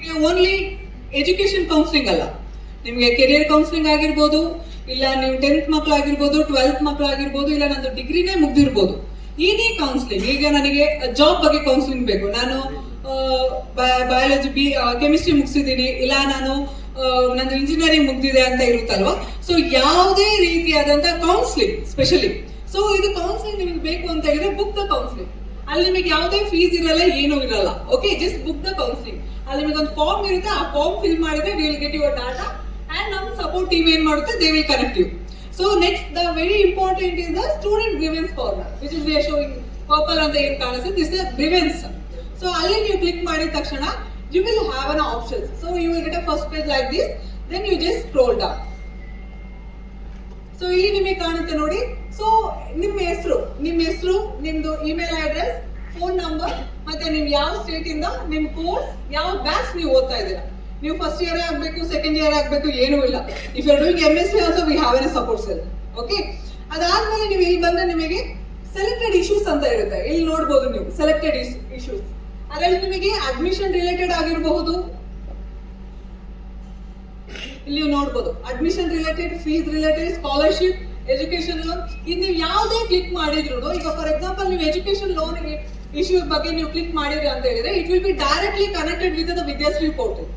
ನಿಮಗೆ only education counselling ಅಲ್ಲ, ನಿಮಗೆ ಕೆರಿಯರ್ ಕೌನ್ಸಿಲಿಂಗ್ ಆಗಿರ್ಬೋದು, ಇಲ್ಲ ನೀವು 10th ಮಕ್ಕಳಾಗಿರ್ಬೋದು, 12th ಮಕ್ಕಳಾಗಿರ್ಬೋದು, ಇಲ್ಲ ನಂದು ಡಿಗ್ರಿನೇ ಮುಗ್ದಿರ್ಬೋದು. ಏನೇ ಕೌನ್ಸಿಲಿಂಗ್, ಈಗ ನನಗೆ ಜಾಬ್ ಬಗ್ಗೆ ಕೌನ್ಸಿಲಿಂಗ್ ಬೇಕು, ನಾನು ಬಯಾಲಜಿ ಕೆಮಿಸ್ಟ್ರಿ ಮುಗಿಸಿದ್ದೀನಿ, ಇಲ್ಲ ನಾನು ನಂದು ಇಂಜಿನಿಯರಿಂಗ್ ಮುಗ್ದಿದೆ ಅಂತ ಇರುತ್ತಲ್ವಾ. ಸೊ ಯಾವುದೇ ರೀತಿಯಾದಂತ ಕೌನ್ಸಿಲಿಂಗ್ ಸ್ಪೆಷಲಿ, ಸೊ ಇದು ಕೌನ್ಸಿಲಿಂಗ್ ನಿಮಗೆ ಬೇಕು ಅಂತ ಹೇಳಿದ್ರೆ ಬುಕ್ ದ ಕೌನ್ಸಿಲಿಂಗ್. ಅಲ್ಲಿ ನಿಮಗೆ ಯಾವುದೇ ಫೀಸ್ ಇರಲ್ಲ, ಏನೂ ಇರಲ್ಲ. Okay, just book the counselling. ಅಲ್ಲಿ ನಿಮಗೆ ಒಂದು ಫಾರ್ಮ್ ಇರುತ್ತೆ, ಆ ಫಾರ್ಮ್ ಫಿಲ್ ಮಾಡಿದ್ರೆ we will get your data and ನಮ್ಮ ಸಪೋರ್ಟ್ ಟೀಮ್ ಏನ್ ಮಾಡುತ್ತೆ, they will connect you. So next the very important is the student grievance former, which is we are showing purple ಅಂತ ಏನ್ ಕಾಣಿಸುತ್ತೆ, this the grievance. So ಅಲ್ಲಿ ನೀವು click ಮಾಡಿದ ತಕ್ಷಣ you will have an options. So you will get a first page like this, then you just scroll down. So ಇಲ್ಲಿ ನಿಮಗೆ ಕಾಣುತ್ತೆ ನೋಡಿ. ಸೊ ನಿಮ್ಮ ಹೆಸರು, ನಿಮ್ದು ಇಮೇಲ್ ಅಡ್ರೆಸ್, ಫೋನ್ ನಂಬರ್, ಮತ್ತೆ ನೀವು ಯಾವ ಸ್ಟೇಟ್ ಇಂದ, ನಿಮ್ ಕೋರ್ಸ್, ಯಾವ ಬ್ಯಾಚ್ ನೀವು ಓದ್ತಾ ಇದ್ದೀರಾ, ನೀವು ಫಸ್ಟ್ ಇಯರ್ ಆಗಬೇಕು, ಸೆಕೆಂಡ್ ಇಯರ್ ಆಗಬೇಕು, ಏನೂ ಇಲ್ಲ. If you are doing MSc also we have an support cell. Okay, ಅದಾದ್ಮೇಲೆ ನೀವು ಇಲ್ಲಿ ಬಂದ್ರೆ ನಿಮಗೆ ಸೆಲೆಕ್ಟೆಡ್ ಇಶ್ಯೂಸ್ ಅಂತ ಇರುತ್ತೆ. ಇಲ್ಲಿ ನೋಡಬಹುದು ನೀವು ಸೆಲೆಕ್ಟೆಡ್ ಇಶ್ಯೂಸ್. ಅದರಲ್ಲಿ ನಿಮಗೆ ಅಡ್ಮಿಷನ್ ರಿಲೇಟೆಡ್ ಆಗಿರಬಹುದು, ಇಲ್ಲಿ ನೀವು ನೋಡಬಹುದು admission related, fees related, scholarship, education loan. ಇದು ನೀವು ಯಾವುದೇ ಕ್ಲಿಕ್ ಮಾಡಿದ್ರು, ಈಗ ಫಾರ್ ಎಕ್ಸಾಂಪಲ್ ನೀವು ಎಜುಕೇಶನ್ ಲೋನ್ ಇಶ್ಯೂ ಬಗ್ಗೆ ನೀವು ಕ್ಲಿಕ್ ಮಾಡಿದ್ರಿ ಅಂತ ಹೇಳಿದ್ರೆ it will be directly connected with the Vidyashree portal.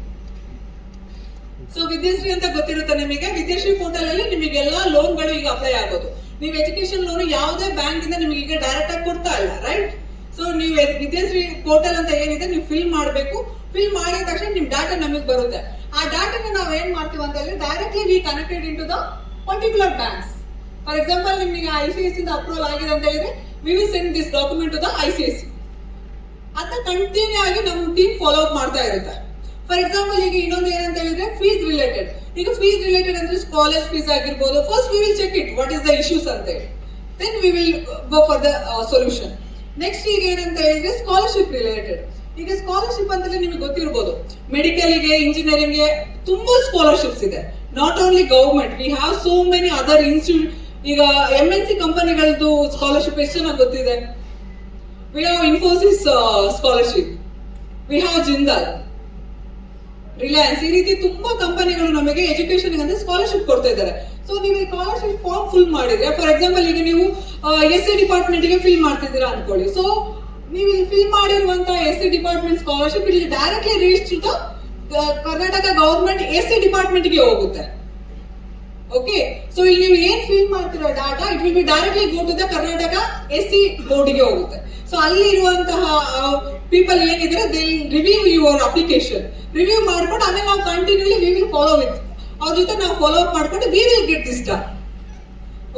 So Vidyashree ಅಂತ ಗೊತ್ತಿರುತ್ತೆ ನಿಮಗೆ. ವಿದ್ಯಾಶ್ರೀ ಪೋರ್ಟಲ್ ಅಲ್ಲಿ ನಿಮಗೆ ಎಲ್ಲಾ ಲೋನ್ಗಳು ಈಗ ಅಪ್ಲೈ ಆಗೋದು. ನೀವು ಎಜುಕೇಶನ್ ಲೋನ್ ಯಾವುದೇ ಬ್ಯಾಂಕ್ ಇಂದ ನಿಮಗೆ ಈಗ ಡೈರೆಕ್ಟ್ ಆಗಿ ಕೊಡ್ತಾ ಇಲ್ಲ, ರೈಟ್? ಸೊ ನೀವು ವಿದ್ಯಾಶ್ರೀ ಪೋರ್ಟಲ್ ಅಂತ ಏನಿದೆ ನೀವು ಫಿಲ್ ಮಾಡಬೇಕು. ಫಿಲ್ ಮಾಡಿದ ತಕ್ಷಣ ನಿಮ್ ಡಾಟಾ ನಮಗೆ ಬರುತ್ತೆ. ಆ ಡಾಟಾನ ನಾವು ಏನ್ ಮಾಡ್ತೀವಿ ಅಂತ ಹೇಳಿದ್ರೆ directly we connected in to the particular banks. For example ನಿಮಗೆ ICICI ಇಂದ ಅಪ್ರೂವಲ್ ಆಗಿದೆ ಅಂತ ಹೇಳಿದ್ರೆ we will send this document to the ICICI. ಅದನ್ನ ಕಂಟಿನ್ಯೂ ಆಗಿ ನಮ್ಮ ಟೀಮ್ ಫಾಲೋ ಅಪ್ ಮಾಡ್ತಾ ಇರುತ್ತೆ. ಫಾರ್ ಎಕ್ಸಾಂಪಲ್ ಈಗ ಇನ್ನೊಂದು ಏನಂತ ಹೇಳಿದ್ರೆ ಫೀಸ್ ರಿಲೇಟೆಡ್. ಈಗ ಫೀಸ್ ರಿಲೇಟೆಡ್ ಅಂದ್ರೆ ಕಾಲೇಜ್ ಫೀಸ್ ಆಗಿರ್ಬೋದು. First we will check it what is the issues ಅಂತ ಹೇಳಿ, then we will go for the solution. Next ಈಗ ಏನಂತ ಹೇಳಿದ್ರೆ ಸ್ಕಾಲರ್ಶಿಪ್ ರಿಲೇಟೆಡ್. ಈಗ ಸ್ಕಾಲರ್ಶಿಪ್ ಅಂತಂದ್ರೆ ನಿಮಗೆ ಗೊತ್ತಿರಬಹುದು, ಮೆಡಿಕಲ್ಗೆ, ಇಂಜಿನಿಯರಿಂಗ್ಗೆ ತುಂಬಾ ಸ್ಕಾಲರ್ಶಿಪ್ಸ್ ಇದೆ. Not only government, we have so many other institute. ಈಗ MNC ಕಂಪನಿಗಳದ್ದು ಸ್ಕಾಲರ್ಶಿಪ್ ಎಷ್ಟು ಚೆನ್ನಾಗಿ ಗೊತ್ತಿದೆ. We have Infosys scholarship, we have Jindal, Reliance, ಈ ರೀತಿ ತುಂಬಾ ಕಂಪನಿಗಳು ನಮಗೆ ಎಜುಕೇಶನ್ ಅಂದ್ರೆ ಸ್ಕಾಲರ್ಶಿಪ್ ಕೊಡ್ತಾ ಇದ್ದಾರೆ. ಸೊ ನೀವು ಈ ಸ್ಕಾಲರ್ಶಿಪ್ ಫಾರ್ಮ್ ಫಿಲ್ ಮಾಡಿದ್ರೆ, ಫಾರ್ ಎಕ್ಸಾಂಪಲ್ ಈಗ ನೀವು SC ಡಿಪಾರ್ಟ್ಮೆಂಟ್ ಗೆ ಫಿಲ್ ಮಾಡ್ತಿದ್ದೀರಾ ಅನ್ಕೊಳ್ಳಿ. ಸೊ ನೀವು ಫಿಲ್ ಮಾಡಿರುವಂತಹ SC ಡಿಪಾರ್ಟ್ಮೆಂಟ್ ಸ್ಕಾಲರ್ಶಿಪ್ ಇಲ್ಲಿ directly reach to the Karnataka government SC department ಗೆ ಹೋಗುತ್ತೆ. ಓಕೆ, ಸೊ ಇಲ್ಲಿ ನೀವು ಏನ್ ಫಿಲ್ ಮಾಡ್ತಿರೋ data it will be directly go to the Karnataka SC board ಗೆ ಹೋಗುತ್ತೆ. ಸೊ ಅಲ್ಲಿ ಇರುವಂತಹ ಪೀಪಲ್ ಏನಿದ್ರೆ they review your application, review ಮಾಡ್ಕೊಂಡು ಆಮೇಲೆ ನಾವು continuously we will follow with ಅವ್ರ ಜೊತೆ ನಾವು ಫಾಲೋ ಅಪ್ ಮಾಡ್ಕೊಂಡು we will get this done.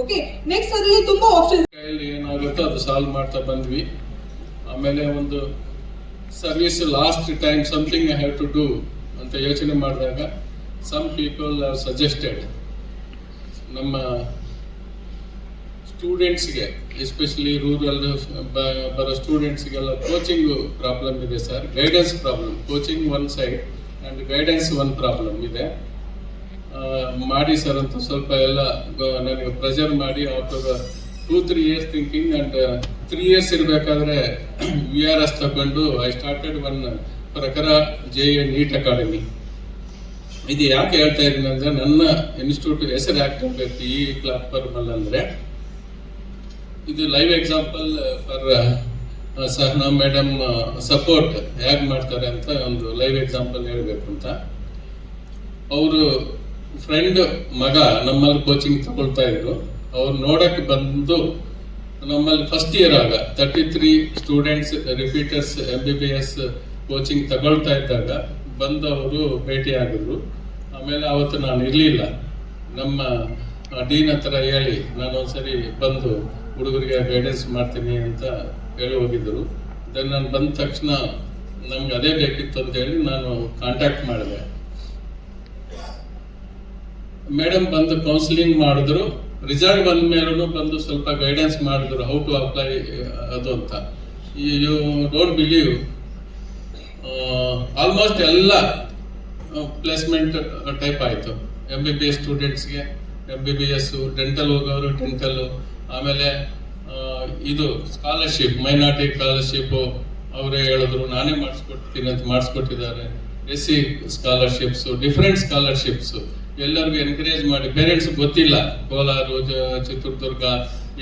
Okay, next ಅದರಲ್ಲಿ ತುಂಬಾ ಆಪ್ಷನ್ಸ್ ಏನಾಗುತ್ತೋ ಅದು ಸಾಲ್ವ್ ಮಾಡ್ತಾ ಬಂದ್ವಿ. ಆಮೇಲೆ ಒಂದು service last time something I have to do ಅಂತ ಯೋಚನೆ ಮಾಡಿದಾಗ ಸಮ್ ಪೀಪಲ್ ಆರ್ ಸಜೆಸ್ಟೆಡ್ ನಮ್ಮ ಸ್ಟೂಡೆಂಟ್ಸ್ಗೆ, ಎಸ್ಪೆಷಲಿ ರೂರಲ್ ಬರೋ ಸ್ಟೂಡೆಂಟ್ಸ್ಗೆಲ್ಲ ಕೋಚಿಂಗ್ ಪ್ರಾಬ್ಲಮ್ ಇದೆ sir, guidance problem. Coaching one side and guidance one problem ಇದೆ. ಮಾಡಿ ಸರ್ ಅಂತ ಸ್ವಲ್ಪ ಎಲ್ಲ ನನಗೆ ಪ್ರೆಷರ್ ಮಾಡಿ after 2-3 years thinking and 3 years ಇರಬೇಕಾದ್ರೆ VRS ತಗೊಂಡು I started one Prakhara JE NEET academy. ಇದು ಯಾಕೆ ಹೇಳ್ತಾ ಇದ್ದೀನಿ ಅಂದರೆ ನನ್ನ ಇನ್ಸ್ಟಿಟ್ಯೂಟ್ ಹೆಸರು ಯಾಕೆ ಹೇಳಬೇಕು ಈ ಪ್ಲಾಟ್ಫಾರ್ಮಲ್ಲಿ ಅಂದರೆ ಇದು live example for Sahana madam support ಹೇಗೆ ಮಾಡ್ತಾರೆ ಅಂತ ಒಂದು ಲೈವ್ ಎಕ್ಸಾಂಪಲ್ ಹೇಳಬೇಕು ಅಂತ. ಅವರು ಫ್ರೆಂಡ್ ಮಗ ನಮ್ಮಲ್ಲಿ ಕೋಚಿಂಗ್ ತಗೊಳ್ತಾ ಇದ್ರು. ಅವ್ರು ನೋಡಕ್ಕೆ ಬಂದು ನಮ್ಮಲ್ಲಿ ಫಸ್ಟ್ ಇಯರ್ ಆಗ 33 ಸ್ಟೂಡೆಂಟ್ಸ್ ರಿಪೀಟರ್ಸ್ MBBS ಕೋಚಿಂಗ್ ತಗೊಳ್ತಾ ಇದ್ದಾಗ ಬಂದವರು ಭೇಟಿ ಆಗಿದ್ರು. ಆಮೇಲೆ ಅವತ್ತು ನಾನು ಇರಲಿಲ್ಲ, ನಮ್ಮ ಡೀನ್ ಹತ್ರ ಹೇಳಿ ನಾನು ಒಂದ್ಸರಿ ಬಂದು ಹುಡುಗರಿಗೆ ಗೈಡೆನ್ಸ್ ಮಾಡ್ತೀನಿ ಅಂತ ಹೇಳಿ ಹೋಗಿದ್ದರು. ದೆನ್ ನಾನು ಬಂದ ತಕ್ಷಣ ನಮ್ಗೆ ಅದೇ ಬೇಕಿತ್ತು ಅಂತ ಹೇಳಿ ನಾನು ಕಾಂಟ್ಯಾಕ್ಟ್ ಮಾಡಿದೆ. ಮೇಡಮ್ ಬಂದು ಕೌನ್ಸಿಲಿಂಗ್ ಮಾಡಿದ್ರು. ರಿಸಲ್ಟ್ ಬಂದ ಮೇಲೂ ಬಂದು ಸ್ವಲ್ಪ ಗೈಡೆನ್ಸ್ ಮಾಡಿದ್ರು ಹೌ ಟು ಅಪ್ಲೈ ಅದು ಅಂತ. ಯು ಡೋಂಟ್ ಬಿಲೀವ್, ಆಲ್ಮೋಸ್ಟ್ ಎಲ್ಲ ಪ್ಲೇಸ್ಮೆಂಟ್ ಟೈಪ್ ಆಯಿತು. MBBS ಸ್ಟೂಡೆಂಟ್ಸ್ಗೆ MBBS, ಡೆಂಟಲ್ ಹೋಗೋರು ಡೆಂಟಲ್, ಆಮೇಲೆ ಇದು ಸ್ಕಾಲರ್ಶಿಪ್, ಮೈನಾರಿಟಿ ಸ್ಕಾಲರ್ಶಿಪ್ಪು ಅವರೇ ಹೇಳಿದ್ರು, ನಾನೇ ಮಾಡಿಸ್ಕೊಡ್ತೀನಿ ಅಂತ ಮಾಡಿಸ್ಕೊಟ್ಟಿದ್ದಾರೆ. SC ಸ್ಕಾಲರ್ಶಿಪ್ಸ್, ಡಿಫರೆಂಟ್ ಸ್ಕಾಲರ್ಶಿಪ್ಸ್ ಎಲ್ಲರಿಗೂ ಎನ್ಕರೇಜ್ ಮಾಡಿ, ಪೇರೆಂಟ್ಸ್ ಗೊತ್ತಿಲ್ಲ, ಕೋಲಾರ, ಚಿತ್ರದುರ್ಗ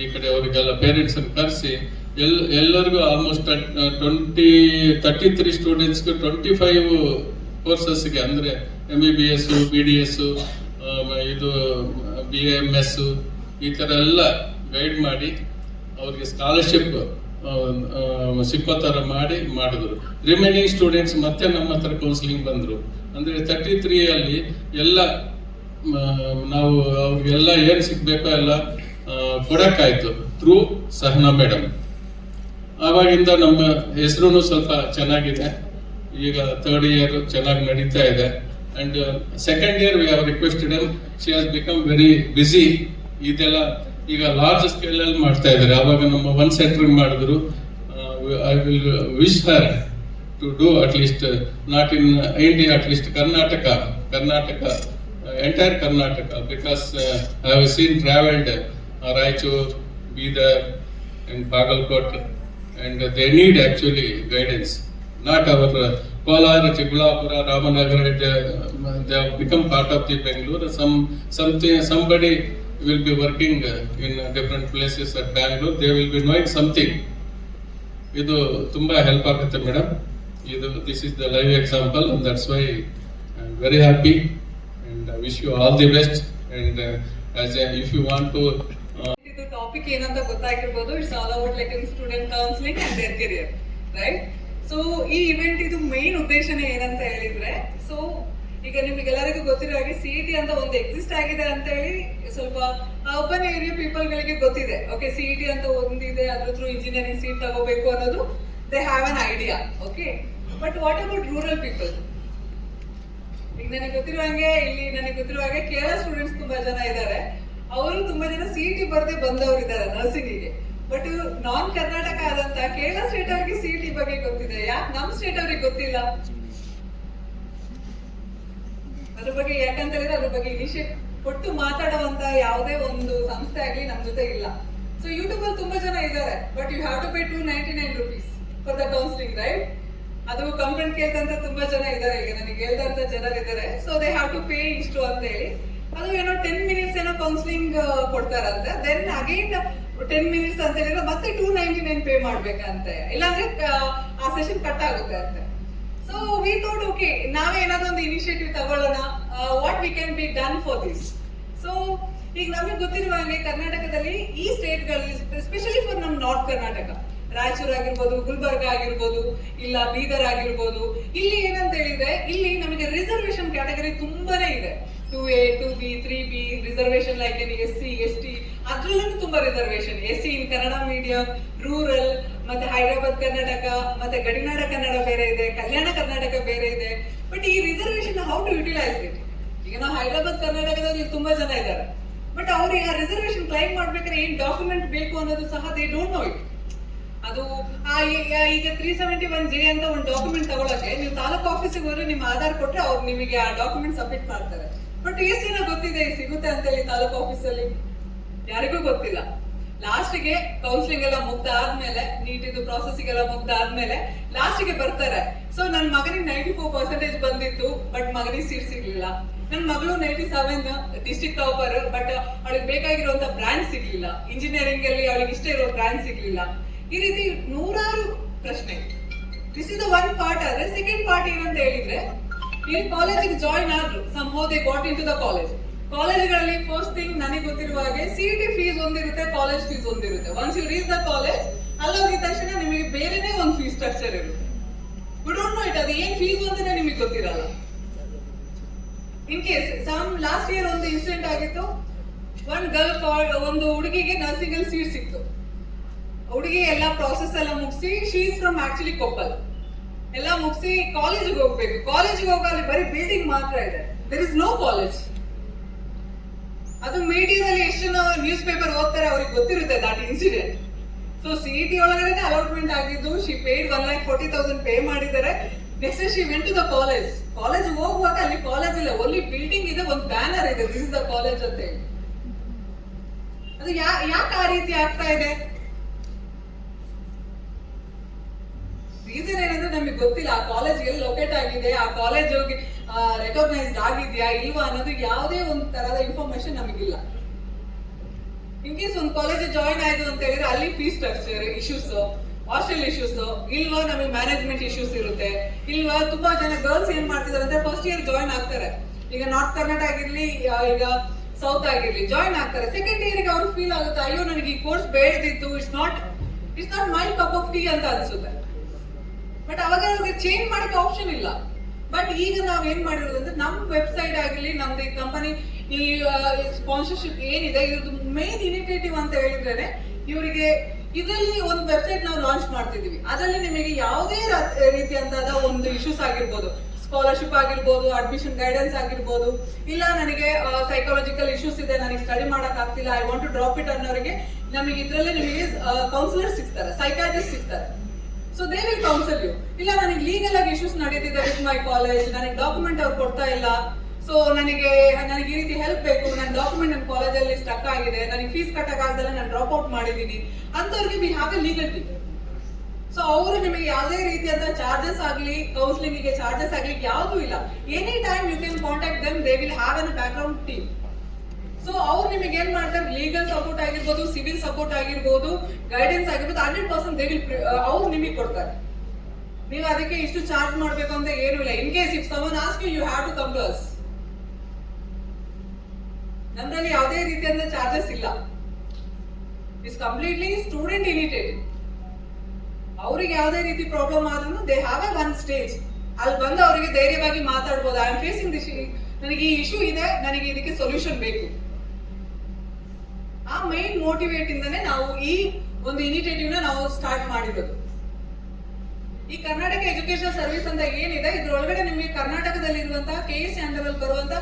ಈ ಕಡೆ ಅವರಿಗೆಲ್ಲ ಪೇರೆಂಟ್ಸನ್ನು ಕರೆಸಿ ಎಲ್ಲರಿಗೂ ಆಲ್ಮೋಸ್ಟ್ 33 ಸ್ಟೂಡೆಂಟ್ಸ್ಗೆ 25 ಕೋರ್ಸಸ್ಗೆ ಅಂದರೆ MBBS, BDS, ಇದು BAMS ಈ ಥರ ಎಲ್ಲ ಗೈಡ್ ಮಾಡಿ ಅವ್ರಿಗೆ ಸ್ಕಾಲರ್ಶಿಪ್ ಸಿಕ್ಕೋ ಥರ ಮಾಡಿದ್ರು. ರಿಮೈನಿಂಗ್ ಸ್ಟೂಡೆಂಟ್ಸ್ ಮತ್ತೆ ನಮ್ಮ ಹತ್ರ ಕೌನ್ಸಿಲಿಂಗ್ ಬಂದರು. ಅಂದರೆ 33 ಅಲ್ಲಿ ಎಲ್ಲ ನಾವು ಅವ್ರಿಗೆಲ್ಲ ಏನು ಸಿಗಬೇಕೋ ಎಲ್ಲ ಕೊಡೋಕ್ಕಾಯ್ತು ಥ್ರೂ ಸಹನಾ ಮೇಡಮ್. ಆವಾಗಿಂದ ನಮ್ಮ ಹೆಸರು ಸ್ವಲ್ಪ ಚೆನ್ನಾಗಿದೆ. ಈಗ 3rd year ಚೆನ್ನಾಗಿ ನಡೀತಾ ಇದೆ. And 2nd year we have requested Har, she has become very busy. ಇದೆಲ್ಲ ಈಗ ಲಾರ್ಜ್ ಸ್ಕೇಲ್ ಅಲ್ಲಿ ಮಾಡ್ತಾ ಇದ್ದಾರೆ. ಆವಾಗ ನಮ್ಮ 1 ಸೆಂಟರ್ ಮಾಡಿದ್ರು. I will wish her to do at least not in India, at least Karnataka, entire Karnataka, because I have seen travelled Raichur, Bidar and Bagalkot, and they need actually guidance. Not our Kolar, Chikbulapura, Ramanagara, they have become part of the Bangalore. Somebody will be working in different places at Bangalore. They will be knowing something. Idu tumba help agutte madam. This is the live example, and that's why I am very happy and I wish you all the best. And if you want to topic ಏನಂತ ಗೊತ್ತಾಗಿರ್ಬೋದು. It's all about like student counselling and their career, right? So ಈ event ಇದು main ಉದ್ದೇಶನೇ ಏನಂತ ಹೇಳಿದ್ರೆ, so ಈಗ ನಿಮಗೆಲ್ಲರಿಗೂ ಗೊತ್ತಿರೋ ಹಾಗೆ CET ಅಂತ ಒಂದು ಎಕ್ಸಿಸ್ಟ್ ಆಗಿದೆ ಅಂತ ಹೇಳಿ ಸ್ವಲ್ಪ ಅರ್ಬನ್ ಏರಿಯಾ ಪೀಪಲ್ ಗಳಿಗೆ ಗೊತ್ತಿದೆ. ಓಕೆ, CET ಅಂತ ಒಂದಿದೆ, ಅದ್ರ ಥ್ರೂ ಇಂಜಿನಿಯರಿಂಗ್ ಸೀಟ್ ತಗೋಬೇಕು ಅನ್ನೋದು they have an idea. Okay, but what about rural people? ಈಗ ನನಗೆ ಗೊತ್ತಿರೋ ಹಾಗೆ ಕೇರಳ ಸ್ಟೂಡೆಂಟ್ಸ್ ತುಂಬಾ ಜನ ಇದ್ದಾರೆ. ಅವರು ತುಂಬಾ ಜನ CET ಬರ್ದೆ ಬಂದವರು ಇದ್ದಾರೆ ನರ್ಸಿಂಗಿಗೆ. ಬಟ್ ನಾನ್ ಕರ್ನಾಟಕ ಆದಂತ ಕೇರಳ ಸ್ಟೇಟ್ ಅವರಿಗೆ CET ಬಗ್ಗೆ ಗೊತ್ತಿದೆ. ಯಾಕೆ ನಮ್ ಸ್ಟೇಟ್ ಅವ್ರಿಗೆ ಗೊತ್ತಿಲ್ಲ? ಅದ್ರ ಬಗ್ಗೆ ಯಾಕಂತ ಹೇಳಿದ್ರೆ ಅದ್ರ ಬಗ್ಗೆ ಇನಿಷಿಯೇಟ್ ಕೊಟ್ಟು ಮಾತಾಡುವಂತ ಯಾವುದೇ ಒಂದು ಸಂಸ್ಥೆ ಆಗ್ಲಿ ನಮ್ ಜೊತೆ ಇಲ್ಲ. ಸೊ ಯೂಟ್ಯೂಬ್ ಅಲ್ಲಿ ತುಂಬಾ ಜನ ಇದ್ದಾರೆ, but you have to pay 299 rupees for the counselling, right? ಅದು ಕಂಪ್ಲೇಂಟ್ ಕೇಳ್ತಂತ ತುಂಬಾ ಜನ ಇದ್ದಾರೆ, ಈಗ ನನಗೆ ಹೇಳ್ದಂತ ಜನರಿದ್ದಾರೆ. So they have to pay ಇಷ್ಟು ಅಂತ ಹೇಳಿ. ಅದು ಏನೋ 10 minutes ಏನೋ ಕೌನ್ಸಿಲಿಂಗ್ ಕೊಡ್ತಾರಂತೆ. ದೆನ್ ಅಗೈನ್ 10 minutes ಅಂತ ಹೇಳಿದ್ರೆ ಮತ್ತೆ 299 ಪೇ ಮಾಡ್ಬೇಕಂತೆ, ಇಲ್ಲಾಂದ್ರೆ ಆ ಸೆಷನ್ ಕಟ್ ಆಗುತ್ತೆ ಅಂತೆ. ಸೊ ವಿ ಥಾಟ್ ಓಕೆ, ನಾವೇ ಏನಾದ್ರು ಒಂದು ಇನಿಷಿಯೇಟಿವ್ ತಗೊಳ್ಳೋಣ, what we can be done for this. So ಈಗ ನಮಗೆ ಗೊತ್ತಿರುವ ಹಾಗೆ ಕರ್ನಾಟಕದಲ್ಲಿ ಈ ಸ್ಟೇಟ್ಗಳಲ್ಲಿ, ಎಸ್ಪೆಷಲಿ ಫಾರ್ ನಮ್ ನಾರ್ತ್ ಕರ್ನಾಟಕ, ರಾಯಚೂರು ಆಗಿರ್ಬೋದು, ಗುಲ್ಬರ್ಗ ಆಗಿರ್ಬೋದು, ಇಲ್ಲ ಬೀದರ್ ಆಗಿರ್ಬೋದು, ಇಲ್ಲಿ ಏನಂತ ಹೇಳಿದ್ರೆ ಇಲ್ಲಿ ನಮಗೆ ರಿಸರ್ವೇಶನ್ ಕ್ಯಾಟಗರಿ ತುಂಬಾನೇ ಇದೆ. 2A, 2B, 3B reservation, like SC, ST, ಅದ್ರಲ್ಲೂ ತುಂಬಾ ರಿಸರ್ವೇಶನ್. SC ಇನ್ ಕನ್ನಡ ಮೀಡಿಯಂ, ರೂರಲ್, ಮತ್ತೆ ಹೈದರಾಬಾದ್ ಕರ್ನಾಟಕ, ಮತ್ತೆ ಗಡಿನಾಡ ಕನ್ನಡ ಬೇರೆ ಇದೆ, ಕಲ್ಯಾಣ ಕರ್ನಾಟಕ ಬೇರೆ ಇದೆ. ಬಟ್ ಈ reservation how to utilise it? ಈಗ ನಾವು ಹೈದರಾಬಾದ್ ಕರ್ನಾಟಕದಲ್ಲಿ ತುಂಬಾ ಜನ ಇದ್ದಾರೆ, ಬಟ್ ಅವ್ರಿಗೆ ಆ ರಿಸರ್ವೇಶನ್ ಕ್ಲೈಮ್ ಮಾಡ್ಬೇಕಾದ್ರೆ ಏನ್ ಡಾಕ್ಯುಮೆಂಟ್ ಬೇಕು ಅನ್ನೋದು ಸಹ ದೇ ಡೋಂಟ್ ನೋ ಇಟ್. ಅದು ಈಗ 371J ಅಂತ ಒಂದು ಡಾಕ್ಯುಮೆಂಟ್ ತಗೊಳಕ್ಕೆ ನೀವು ತಾಲೂಕು ಆಫೀಸಿಗೆ ಹೋದ್ರೆ ನಿಮ್ಮ ಆಧಾರ್ ಕೊಟ್ರೆ ಅವ್ರು ನಿಮಗೆ ಆ ಡಾಕ್ಯುಮೆಂಟ್ ಸಬ್ಮಿಟ್ ಮಾಡ್ತಾರೆ. ಬಟ್ ಎಷ್ಟು ಜನ ಗೊತ್ತಿದೆ ಸಿಗುತ್ತೆ ಅಂತ ಹೇಳಿ ತಾಲೂಕು ಆಫೀಸಲ್ಲಿ? ಯಾರಿಗೂ ಗೊತ್ತಿಲ್ಲ. ಲಾಸ್ಟ್ಗೆ ಕೌನ್ಸಿಲಿಂಗ್ ಎಲ್ಲ ಮುಗ್ದ ಆದ್ಮೇಲೆ, ನೀಟಿದ್ದು ಪ್ರಾಸೆಸಿಂಗ್ ಎಲ್ಲ ಮುಗ್ದ ಆದ್ಮೇಲೆ ಲಾಸ್ಟ್ಗೆ ಬರ್ತಾರೆ. ಸೊ ನನ್ ಮಗನಿಗೆ 94% ಬಂದಿತ್ತು, ಬಟ್ ಮಗನಿಗೆ ಸೀಟ್ ಸಿಗ್ಲಿಲ್ಲ. ನನ್ ಮಗಳು 97 ಡಿಸ್ಟ್ರಿಕ್ಟ್ ಟಾಪರ್, ಬಟ್ ಅವಳಿಗೆ ಬೇಕಾಗಿರುವಂತ ಬ್ರಾಂಚ್ ಸಿಗ್ಲಿಲ್ಲ. ಇಂಜಿನಿಯರಿಂಗ್ ಅಲ್ಲಿ ಅವಳಿಗೆ ಇಷ್ಟ ಇರೋ ಬ್ರಾಂಚ್ ಸಿಗ್ಲಿಲ್ಲ. ಈ ರೀತಿ ನೂರಾರು ಪ್ರಶ್ನೆ. This is the one part. ಆದ್ರೆ ಸೆಕೆಂಡ್ ಪಾರ್ಟ್ ಏನಂತ ಹೇಳಿದ್ರೆ, ಈ ಕಾಲೇಜಿಗೆ ಜಾಯಿನ್ ಆದ್ರು, somehow they got in to the college. ಕಾಲೇಜ್ಗಳಲ್ಲಿ ಫಸ್ಟ್ ಥಿಂಗ್ ನನಗೆ ಗೊತ್ತಿರುವ ಹಾಗೆ CET ಫೀಸ್ ಒಂದಿರುತ್ತೆ, ಕಾಲೇಜ್ ಫೀಸ್ ಒಂದಿರುತ್ತೆ. Once you reach the college, ಅಲ್ಲೋಗಿದ ತಕ್ಷಣ ನಿಮಗೆ ಬೇರೆನೇ ಒಂದು ಫೀಸ್ ಸ್ಟ್ರಕ್ಚರ್ ಇರುತ್ತೆ. You don't know it. ಅದು ಏನ್ ಫೀಸ್ ಅಂತಾನೆ ನಿಮಗೆ ಗೊತ್ತಿರಲ್ಲ. ಇನ್ ಕೇಸ್ ಲಾಸ್ಟ್ ಇಯರ್ ಒಂದು ಇನ್ಸಿಡೆಂಟ್ ಆಗಿತ್ತು. ಒಂದು ಹುಡುಗಿಗೆ ನರ್ಸಿಂಗ್ ಅಲ್ಲಿ ಸೀಟ್ ಸಿಕ್ತು. ಹುಡುಗಿ ಎಲ್ಲ ಪ್ರಾಸೆಸ್ ಎಲ್ಲ ಮುಗಿಸಿ, she is from actually Koppal, ಎಲ್ಲ ಮುಗಿಸಿ ಕಾಲೇಜಿಗೆ ಹೋಗ್ಬೇಕು. ಕಾಲೇಜಿಗೆ ಹೋಗಲ್ಲಿ ಬರೀ ಬಿಲ್ಡಿಂಗ್ ಮಾತ್ರ ಇದೆ, ದೇರ್ ಇಸ್ ನೋ ಕಾಲೇಜ್. ಅದು ಮೀಡಿಯಾದಲ್ಲಿ ಎಷ್ಟು ಜನ ನ್ಯೂಸ್ ಪೇಪರ್ ಓದ್ತಾರೆ ಅವ್ರಿಗೆ ಗೊತ್ತಿರುತ್ತೆ ದಟ್ ಇನ್ಸಿಡೆಂಟ್. ಸೊ CET ಒಳಗಡೆ ಅಲಾಟ್ಮೆಂಟ್ ಆಗಿದ್ದು, ಶಿ ಪೇಡ್ 1,40,000 ಪೇ ಮಾಡಿದ್ದಾರೆ. Next she went to the college. College ಹೋಗುವಾಗ ಅಲ್ಲಿ ಕಾಲೇಜ್ ಇಲ್ಲ, ಓನ್ಲಿ ಬಿಲ್ಡಿಂಗ್ ಇದೆ, ಒಂದು ಬ್ಯಾನರ್ ಇದೆ, ದಿಸ್ ಇಸ್ ದ ಕಾಲೇಜ್ ಅಂತ ಹೇಳಿ. ಅದು ಯಾಕೆ ಆ ರೀತಿ ಆಗ್ತಾ ಇದೆ? ರೀಸನ್ ಏನಂದ್ರೆ ನಮಗೆ ಗೊತ್ತಿಲ್ಲ ಆ ಕಾಲೇಜ್ ಎಲ್ಲಿ ಲೊಕೇಟ್ ಆಗಿದೆ ಆಗಿದೆ, ಆ ಕಾಲೇಜ್ ರೆಕಗ್ನೈಸ್ಡ್ ಆಗಿದ್ಯಾ ಇಲ್ವಾ ಅನ್ನೋದು ಯಾವುದೇ ಒಂದು ತರದ ಇನ್ಫಾರ್ಮೇಶನ್ ನಮಗಿಲ್ಲ. ಇನ್ ಕೇಸ್ ಒಂದು ಕಾಲೇಜ್ ಜಾಯಿನ್ ಆಯ್ತು ಅಂತ ಹೇಳಿದ್ರೆ ಅಲ್ಲಿ fees structure issues, hostel issues ಇಲ್ವಾ, ನಮಗೆ ಮ್ಯಾನೇಜ್ಮೆಂಟ್ ಇಶ್ಯೂಸ್ ಇರುತ್ತೆ ಇಲ್ವಾ. ತುಂಬಾ ಜನ ಗರ್ಲ್ಸ್ ಏನ್ ಮಾಡ್ತಿದಾರೆ ಅಂದ್ರೆ ಫಸ್ಟ್ ಇಯರ್ ಜಾಯಿನ್ ಆಗ್ತಾರೆ, ಈಗ ನಾರ್ತ್ ಕರ್ನಾಟಕ ಆಗಿರ್ಲಿ ಈಗ ಸೌತ್ ಆಗಿರ್ಲಿ ಜಾಯಿನ್ ಆಗ್ತಾರೆ. ಸೆಕೆಂಡ್ ಇಯರ್ಗೆ ಅವ್ರಿಗೆ ಫೀಲ್ ಆಗುತ್ತೆ, ಅಯ್ಯೋ ನನಗೆ ಈ ಕೋರ್ಸ್ ಬೇಡದಿತ್ತು, it's not my cup of tea ಅಂತ ಅನ್ಸುತ್ತೆ. ಬಟ್ ಅವಾಗ ಅವ್ರಿಗೆ ಚೇಂಜ್ ಮಾಡಕ್ಕೆ ಆಪ್ಷನ್ ಇಲ್ಲ. ಬಟ್ ಈಗ ನಾವ್ ಏನ್ ಮಾಡಿರೋದಂದ್ರೆ ನಮ್ ವೆಬ್ಸೈಟ್ ಆಗಿರ್ಲಿ, ನಮ್ದು ಈ ಕಂಪನಿ ಈ ಸ್ಪಾನ್ಸರ್ಶಿಪ್ ಏನಿದೆ ಇವ್ರದ್ದು ಮೇನ್ ಇನಿಷಿಯೇಟಿವ್ ಅಂತ ಹೇಳಿದ್ರೆ ಇವರಿಗೆ ಇದರಲ್ಲಿ ಒಂದು ವೆಬ್ಸೈಟ್ ನಾವು ಲಾಂಚ್ ಮಾಡ್ತಿದೀವಿ. ಅದರಲ್ಲಿ ನಿಮಗೆ ಯಾವುದೇ ರೀತಿಯಂತಾದ ಒಂದು ಇಶ್ಯೂಸ್ ಆಗಿರ್ಬೋದು, ಸ್ಕಾಲರ್ಶಿಪ್ ಆಗಿರ್ಬೋದು, ಅಡ್ಮಿಷನ್ ಗೈಡೆನ್ಸ್ ಆಗಿರ್ಬೋದು, ಇಲ್ಲ ನನಗೆ ಸೈಕಾಲಜಿಕಲ್ ಇಶ್ಯೂಸ್ ಇದೆ, ನನಗೆ ಸ್ಟಡಿ ಮಾಡಕ್ ಆಗ್ತಿಲ್ಲ, I want to drop it ಅನ್ನೋರಿಗೆ ನಮಗೆ ಇದರಲ್ಲಿ ನಿಮಗೆ ಕೌನ್ಸಿಲರ್ ಸಿಗ್ತಾರೆ, ಸೈಕಾಟ್ರಿಸ್ಟ್ ಸಿಗ್ತಾರೆ. So they will counsel you. ಇಲ್ಲ ನನಗೆ ಲೀಗಲ್ ಆಗಿ ಇಶ್ಯೂಸ್ ನಡೀತಿದೆ ವಿತ್ ಮೈ ಕಾಲೇಜ್, ನನಗೆ ಡಾಕ್ಯುಮೆಂಟ್ ಅವ್ರು ಕೊಡ್ತಾ ಇಲ್ಲ, ಸೊ ನನಗೆ ಈ ರೀತಿ ಹೆಲ್ಪ್ ಬೇಕು, ನನ್ನ ಡಾಕ್ಯುಮೆಂಟ್ ನನ್ನ ಕಾಲೇಜಲ್ಲಿ ಸ್ಟಕ್ ಆಗಿದೆ, ನನಗೆ ಫೀಸ್ ಕಟ್ಟಕ್ ಆಗದಲ್ಲ ನಾನು ಡ್ರಾಪ್ ಔಟ್ ಮಾಡಿದೀನಿ ಅಂತವ್ರಿಗೆ we have a legal team. So ಅವರು ನಿಮಗೆ ಯಾವುದೇ ರೀತಿಯಾದ ಚಾರ್ಜಸ್ ಆಗಲಿ, ಕೌನ್ಸಿಲಿಂಗ್ ಗೆ ಚಾರ್ಜಸ್ ಆಗ್ಲಿಕ್ಕೆ ಯಾವ್ದು ಇಲ್ಲ. Any time you can contact them, they will have an background team. So ಅವ್ರು ನಿಮಗೆ ಏನ್ ಮಾಡ್ತಾರೆ, ಲೀಗಲ್ ಸಪೋರ್ಟ್ ಆಗಿರ್ಬೋದು, ಸಿವಿಲ್ ಸಪೋರ್ಟ್ ಆಗಿರ್ಬೋದು, ಗೈಡೆನ್ಸ್ ಆಗಿರ್ಬೋದು, 100% ದೇ ವಿಲ್ ಅವ್ರು ನಿಮಗೆ ಕೊಡ್ತಾರೆ. ನೀವು ಅದಕ್ಕೆ ಇಷ್ಟು ಚಾರ್ಜ್ ಮಾಡ್ಬೇಕು ಅಂತ ಏನು ಇಲ್ಲ. In case if someone ask you have to come to us. ನಮ್ಮಲ್ಲಿ ಯಾವುದೇ ರೀತಿಯಾದ ಚಾರ್ಜಸ್ ಇಲ್ಲ. It's completely student initiative. ಅವ್ರಿಗೆ ಯಾವುದೇ ರೀತಿ ಪ್ರಾಬ್ಲಮ್ ಆದ್ರೂ they have a one stage, ಅಲ್ಲಿ ಬಂದು ಅವರಿಗೆ ಧೈರ್ಯವಾಗಿ ಮಾತಾಡ್ಬೋದು, ಐ ಆಮ್ ಫೇಸಿಂಗ್ ದಿಸ್, ನನಗೆ ಈ ಇಶ್ಯೂ ಇದೆ, ನನಗೆ ಇದಕ್ಕೆ ಸೊಲ್ಯೂಷನ್ ಬೇಕು. ಆ ಮೈನ್ ಮೋಟಿವೇಟ್ ಇಂದಾನೆ ನಾವು ಈ ಒಂದು ಇನಿಷಿಯೇಟಿವ್ ನ ನಾವು ಸ್ಟಾರ್ಟ್ ಮಾಡಿರೋದು. ಈ ಕರ್ನಾಟಕ ಎಜುಕೇಶನ್ ಸರ್ವಿಸ್ ಅಂತ ಏನಿದೆ, ಇದ್ರೊಳಗಡೆ ನಿಮಗೆ ಕರ್ನಾಟಕದಲ್ಲಿ ಇರುವಂತಹ KSC ಅಂಡರ್ ಅಲ್ಲಿ ಬರುವಂತ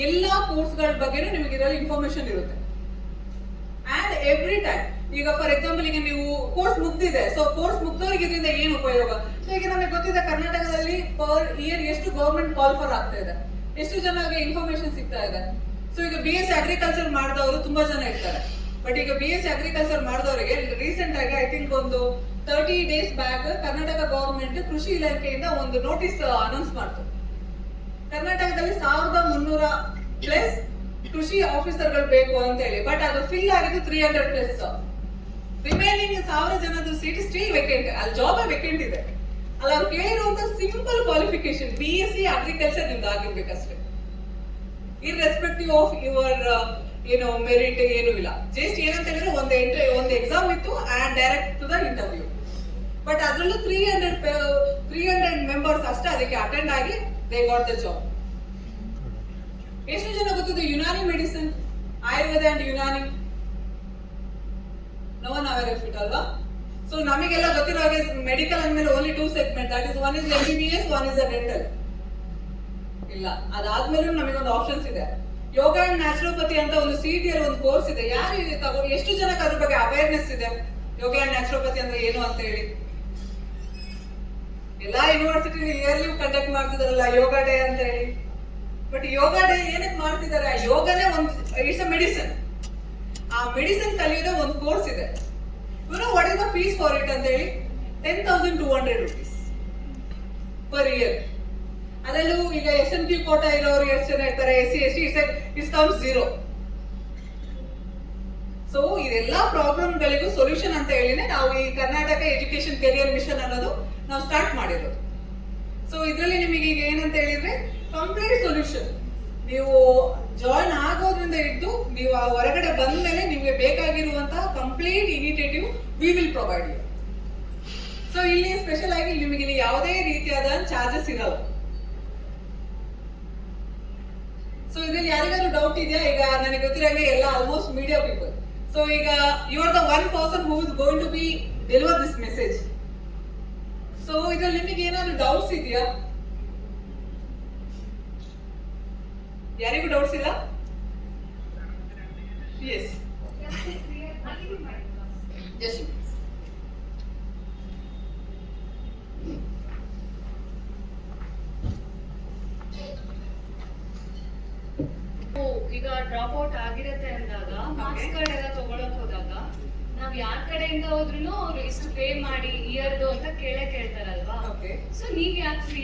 ಎಲ್ಲಾ ಕೋರ್ಸ್ ಗಳ ಬಗ್ಗೆನೂ ನಿಮಗೆ ಇದರಲ್ಲಿ ಇನ್ಫಾರ್ಮೇಶನ್ ಇರುತ್ತೆ. ಅಂಡ್ ಎವ್ರಿ ಟೈಮ್ ಈಗ ಫಾರ್ ಎಕ್ಸಾಂಪಲ್ ಈಗ ನೀವು ಕೋರ್ಸ್ ಮುಗ್ದಿದೆ, ಸೊ ಕೋರ್ಸ್ ಮುಗ್ದವ್ರಿಗೆ ಇದರಿಂದ ಏನು ಉಪಯೋಗ. ಸೊ ಈಗ ನಮಗೆ ಗೊತ್ತಿದೆ ಕರ್ನಾಟಕದಲ್ಲಿ ಪರ್ ಇಯರ್ ಎಷ್ಟು ಗವರ್ಮೆಂಟ್ ಕಾಲ್ ಫಾರ್ ಆಗ್ತಾ ಇದೆ, ಎಷ್ಟು ಜನಕ್ಕೆ ಇನ್ಫಾರ್ಮೇಶನ್ ಸಿಗ್ತಾ ಇದೆ. ಸೊ ಈಗ BSc ಅಗ್ರಿಕಲ್ಚರ್ ಮಾಡಿದವರು ತುಂಬಾ ಜನ ಇರ್ತಾರೆ. ಬಟ್ ಈಗ BSc ಅಗ್ರಿಕಲ್ಚರ್ ಮಾಡಿದವರಿಗೆ ರೀಸೆಂಟ್ ಆಗಿ ಐ ಥಿಂಕ್ ಒಂದು 30 days ಬ್ಯಾಕ್ ಕರ್ನಾಟಕ ಗವರ್ಮೆಂಟ್ ಕೃಷಿ ಇಲಾಖೆಯಿಂದ ಒಂದು ನೋಟಿಸ್ ಅನೌನ್ಸ್ ಮಾಡ್ತು. ಕರ್ನಾಟಕದಲ್ಲಿ 1300+ ಕೃಷಿ ಆಫೀಸರ್ಗಳು ಬೇಕು ಅಂತ ಹೇಳಿ. ಬಟ್ ಅದು ಫಿಲ್ ಆಗಿದ್ದು 300+. ರಿಮೈನಿಂಗ್ 1000 ಜನದ ಸೀಟ್ ಸ್ಟಿಲ್ ವೇಕೆಂಟ್, ಅಲ್ಲಿ ಜಾಬ್ ವೇಕೆಂಟ್ ಇದೆ. ಅಲ್ಲ ಅವ್ರು ಕೇಳಿರುವಂತ ಸಿಂಪಲ್ ಕ್ವಾಲಿಫಿಕೇಶನ್ BSc ಅಗ್ರಿಕಲ್ಚರ್ ನಿಮ್ದು ಆಗಿರ್ಬೇಕಷ್ಟೇ, ಇರ್ರೆಸ್ಪೆಕ್ಟಿವ್ ಆಫ್ ಯುವರ್ ಮೆರಿಟ್ ಏನು ಇಲ್ಲ. ಜಸ್ಟ್ ಏನಂತ ಹೇಳಿದ್ರೆ ಒಂದು ಎಕ್ಸಾಮ್ ಇತ್ತು and direct to the interview. But ಅದರಲ್ಲೂ 300 ಮೆಂಬರ್ಸ್ ಅಷ್ಟೇ ಅದಕ್ಕೆ ಅಟೆಂಡ್ ಆಗಿ ದೇ ಗಾಟ್ ದ ಜಾಬ್. ಎಷ್ಟು ಜನ ಗೊತ್ತಿದೆ Unani medicine, Ayurveda and Unani? No one aware of it ಅಲ್ವಾ? ಸೊ ನಮಗೆಲ್ಲ ಗೊತ್ತಿರೋ ಹಾಗೆ ಮೆಡಿಕಲ್ ಅಂದ್ಮೇಲೆ only 2 segment, that is one is MBBS, one is dental. ಇಲ್ಲ, ಅದಾದ್ಮೇಲೆ ನಮಗೊಂದು ಆಪ್ಷನ್ಸ್ ಇದೆ. ಯೋಗ ಅಂಡ್ ನ್ಯಾಚುರೋಪತಿ ಅಂತ ಒಂದು CET ಒಂದು ಕೋರ್ಸ್ ಇದೆ. ಯಾರು ಎಷ್ಟು ಜನಕ್ಕೆ ಅದ್ರ ಬಗ್ಗೆ ಅವೇರ್ನೆಸ್ ಇದೆ, ಯೋಗ ಅಂಡ್ ನ್ಯಾಚುರೋಪತಿ ಅಂದ್ರೆ ಏನು ಅಂತ ಹೇಳಿ? ಎಲ್ಲಾ ಯೂನಿವರ್ಸಿಟಿ ಇಯರ್ಲಿ ಕಂಡಕ್ಟ್ ಮಾಡ್ತಿದಾರಲ್ಲ ಯೋಗ ಡೇ ಅಂತ ಹೇಳಿ. ಬಟ್ ಯೋಗ ಡೇ ಏನಕ್ಕೆ ಮಾಡ್ತಿದ್ದಾರೆ? ಯೋಗನೇ ಒಂದು ಇಟ್ಸ್ ಅ ಮೆಡಿಸಿನ್. ಆ ಮೆಡಿಸಿನ್ ಕಲಿಯೋದೇ ಒಂದು ಕೋರ್ಸ್ ಇದೆ. What is the fees for it ಅಂತ ಹೇಳಿ? 10,200 rupees ಪರ್ ಇಯರ್. ಅದರಲ್ಲೂ ಈಗ SNQ ಕೋಟಾ ಇರೋರು ಎಷ್ಟು ಜನ ಇರ್ತಾರೆ, SC ST it's comes 0. So ಇದೆಲ್ಲಾ ಪ್ರಾಬ್ಲಮ್ ಗಳಿಗೂ ಸೊಲ್ಯೂಷನ್ ಅಂತ ಹೇಳಿನೇ ನಾವು ಈ ಕರ್ನಾಟಕ ಎಜುಕೇಶನ್ ಕೆರಿಯರ್ ಮಿಷನ್ ಅನ್ನೋದು ನಾವು ಸ್ಟಾರ್ಟ್ ಮಾಡಿರೋದು. ಸೊ ಇದರಲ್ಲಿ ನಿಮಗೆ ಈಗ ಏನಂತ ಹೇಳಿದ್ರೆ ಕಂಪ್ಲೀಟ್ ಸೊಲ್ಯೂಷನ್. ನೀವು ಜಾಯಿನ್ ಆಗೋದ್ರಿಂದ ಹಿಡಿದು ನೀವು ಹೊರಗಡೆ ಬಂದ ಮೇಲೆ ನಿಮಗೆ ಬೇಕಾಗಿರುವಂತಹ complete initiative we will provide you. So ಇಲ್ಲಿ ಸ್ಪೆಷಲ್ ಆಗಿ ನಿಮಗೆ ಇಲ್ಲಿ ಯಾವುದೇ ರೀತಿಯಾದ ಚಾರ್ಜಸ್ ಇರಲ್ಲ. ಸೊ ಇದ್ರಲ್ಲಿ ಯಾರಿಗಾದ್ರೂ ಡೌಟ್ ಇದೆಯಾ? ಈಗ ನನಗೆ ಗೊತ್ತಿರಂಗೆ ಎಲ್ಲ ಆಲ್ಮೋಸ್ಟ್ ಮೀಡಿಯಾ ಪೀಪಲ್. ಸೊ ಈಗ you are the one person who is going to be deliver this message. So ಇದ್ರಲ್ಲಿ ನಿಮಗೆ ಏನಾದ್ರು ಡೌಟ್ಸ್ ಇದೆಯಾ? ಯಾರಿಗೂ ಡೌಟ್ಸ್ ಇಲ್ಲ? ಎಸ್, ಜಸ್ಟ್ ಈಗ ಡ್ರಾಪ್ ಔಟ್ ಆಗಿರತ್ತೆ ಅಂದಾಗ ಮಾರ್ಕ್ಸ್ ಕಾರ್ಡ್ ಎಲ್ಲ ತಗೊಳಕ್ ಹೋದಾಗ ನಾವ್ ಯಾರ ಕಡೆಯಿಂದ ಹೋದ್ರು ಅವ್ರು ಇಷ್ಟು ಪೇ ಮಾಡಿ ಇಯರ್ದು ಅಂತ ಕೇಳ್ತಾರಲ್ವಾ? ಸೊ ನೀವ್ ಯಾಕೆ ಫ್ರೀ